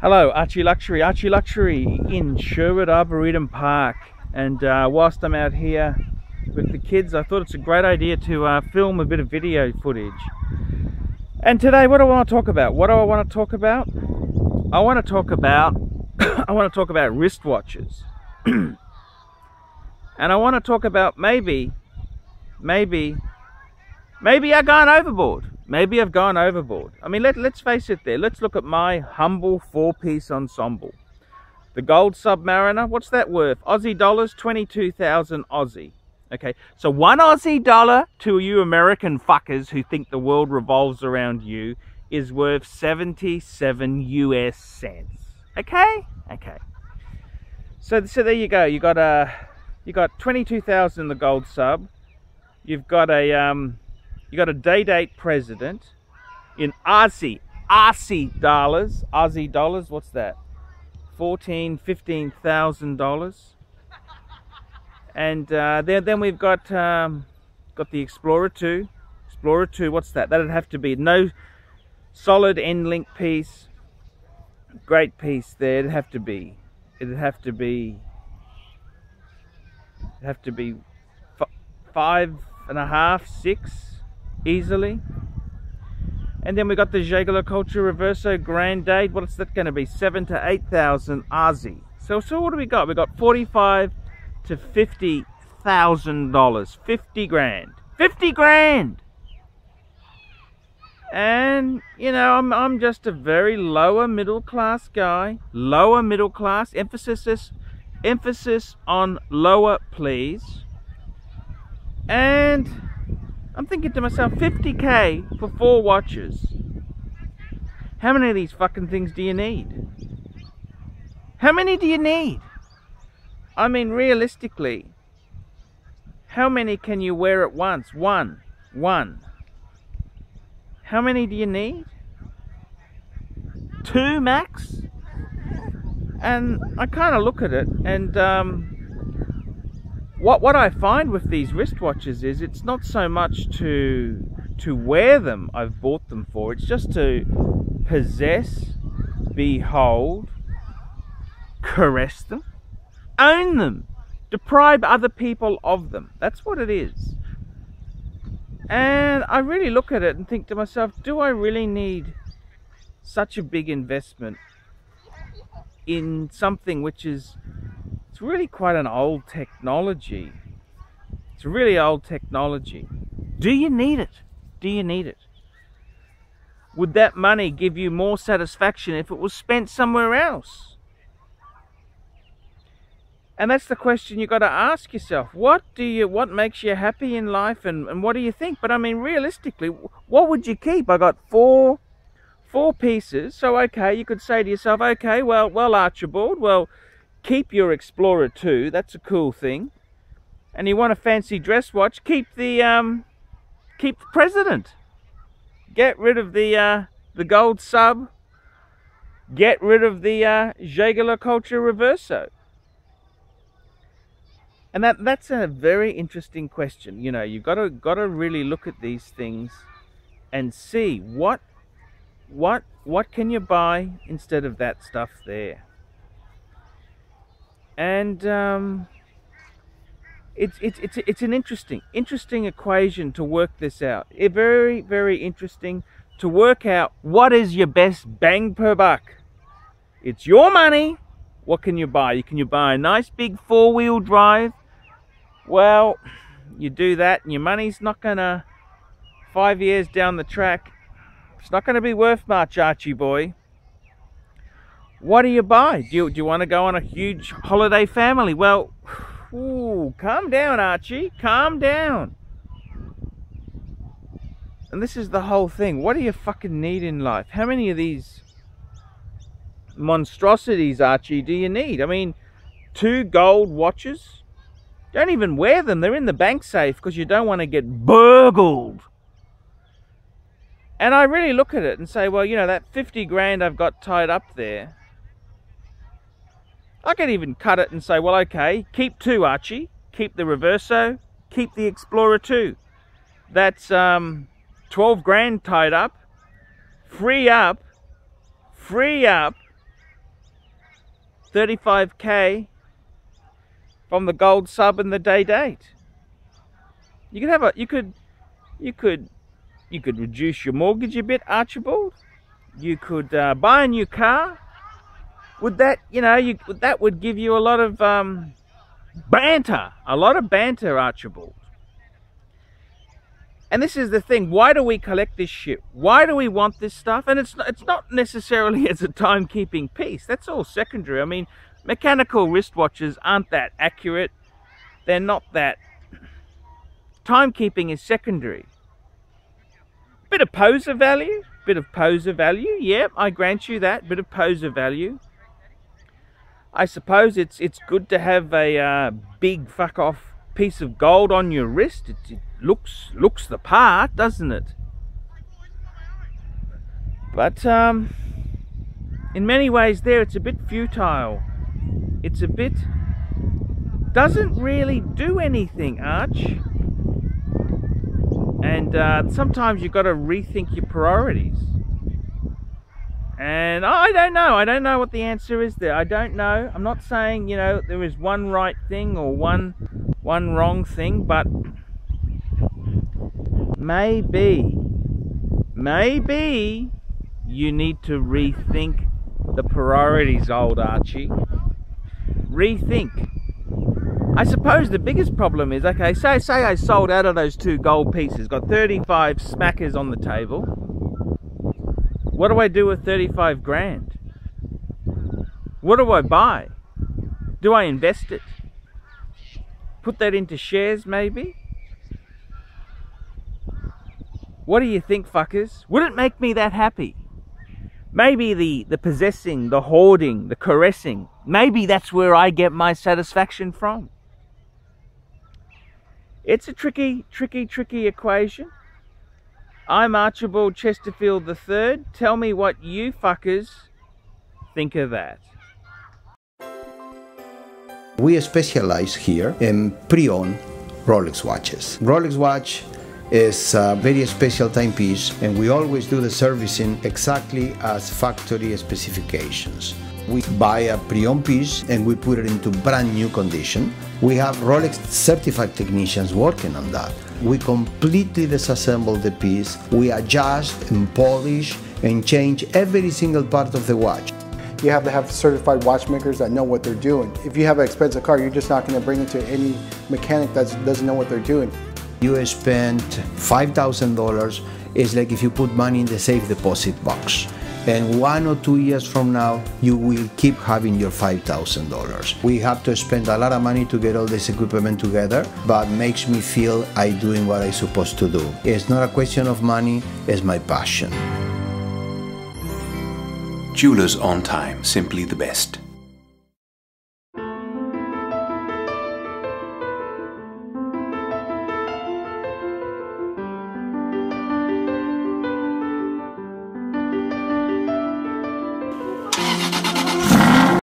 Hello, Archie Luxury in Sherwood Arboretum Park. And whilst I'm out here with the kids, I thought it's a great idea to film a bit of video footage. And today, what do I want to talk about? I want to talk about I want to talk about wristwatches. And I want to talk about maybe I've gone overboard. Maybe I've gone overboard. I mean, let's face it there. Let's look at my humble four-piece ensemble. The Gold Submariner, what's that worth? Aussie dollars, 22,000 Aussie. Okay, so one Aussie dollar to you American fuckers who think the world revolves around you is worth 77 US cents. Okay? Okay. So there you go. You got 22,000 the gold sub. You've got a day-date president in Aussie dollars. Aussie dollars, what's that? $15,000. And then we've got the Explorer 2. Explorer 2, what's that? That'd have to be no solid end link piece. Great piece there. It'd have to be 5.5, 6 easily. And then we got the Jaeger-LeCoultre Reverso Grand Date. What's that going to be? 7,000 to 8,000 Aussie. So what do we got? We got 45 to 50,000 dollars. 50 grand. 50 grand. And you know, I'm just a very lower middle class guy. Lower middle class. Emphasis on lower, please. And I'm thinking to myself, 50k for 4 watches. How many of these fucking things do you need? How many do you need? I mean, realistically, how many can you wear at once? One. How many do you need? 2 max? And I kind of look at it, and what I find with these wristwatches is it's not so much to wear them I've bought them for. It's just to possess, behold, caress them, own them, deprive other people of them. That's what it is. And I really look at it and think to myself, do I really need such a big investment in something which is, it's really quite an old technology. It's really old technology. Do you need it? Do you need it? Would that money give you more satisfaction if it was spent somewhere else? And that's the question you got to ask yourself. What makes you happy in life, and what do you think? But I mean, realistically, what would you keep? I got four pieces. So okay, you could say to yourself, okay, well Archibald, well, keep your Explorer 2. That's a cool thing. And you want a fancy dress watch? Keep the president. Get rid of the gold sub. Get rid of the Jaeger-LeCoultre Reverso. And that's a very interesting question. You know, you've got to really look at these things and see what can you buy instead of that stuff there. And it's an interesting equation to work this out. Very, very interesting to work out what is your best bang per buck. It's your money. What can you buy? Can you buy a nice big 4-wheel drive? Well, you do that and your money's not gonna, 5 years down the track, it's not gonna be worth much, Archie boy. What do you buy? Do you want to go on a huge holiday family? Well, ooh, calm down, Archie. Calm down. And this is the whole thing. What do you fucking need in life? How many of these monstrosities, Archie, do you need? I mean, 2 gold watches? Don't even wear them. They're in the bank safe because you don't want to get burgled. And I really look at it and say, well, you know, that 50 grand I've got tied up there, I could even cut it and say, well, okay, keep 2, Archie. Keep the Reverso, keep the Explorer 2. That's 12 grand tied up. Free up 35k from the gold sub and the day date. You could have a, you could reduce your mortgage a bit, Archibald. You could buy a new car. Would that, that would give you a lot of banter, Archibald. And this is the thing, why do we collect this shit? Why do we want this stuff? And it's not necessarily as a timekeeping piece. That's all secondary. I mean, mechanical wristwatches aren't that accurate. They're not that. Timekeeping is secondary. Bit of poser value. Yeah, I grant you that. Bit of poser value. I suppose it's good to have a big fuck off piece of gold on your wrist. It looks the part, doesn't it? But in many ways there it's a bit futile. It's a bit, doesn't really do anything, Arch. And sometimes you've got to rethink your priorities. And I don't know what the answer is there. I don't know. I'm not saying, there is one right thing or one wrong thing, but maybe you need to rethink the priorities, old Archie. Rethink. I suppose the biggest problem is, okay, say I sold out of those 2 gold pieces, got 35 smackers on the table. What do I do with 35 grand? What do I buy? Do I invest it? Put that into shares, maybe? What do you think, fuckers? Would it make me that happy? Maybe the possessing, the hoarding, the caressing, maybe that's where I get my satisfaction from. It's a tricky equation. I'm Archibald Chesterfield III. Tell me what you fuckers think of that. We specialize here in pre-owned Rolex watches. Rolex watch is a very special timepiece, and we always do the servicing exactly as factory specifications. We buy a pre-owned piece and we put it into brand new condition. We have Rolex certified technicians working on that. We completely disassemble the piece, we adjust and polish and change every single part of the watch. You have to have certified watchmakers that know what they're doing. If you have an expensive car, you're just not going to bring it to any mechanic that doesn't know what they're doing. You spend $5,000, it's like if you put money in the safe deposit box. And 1 or 2 years from now, you will keep having your $5,000. We have to spend a lot of money to get all this equipment together, but makes me feel I'm doing what I'm supposed to do. It's not a question of money, it's my passion. Jewelers on Time, simply the best.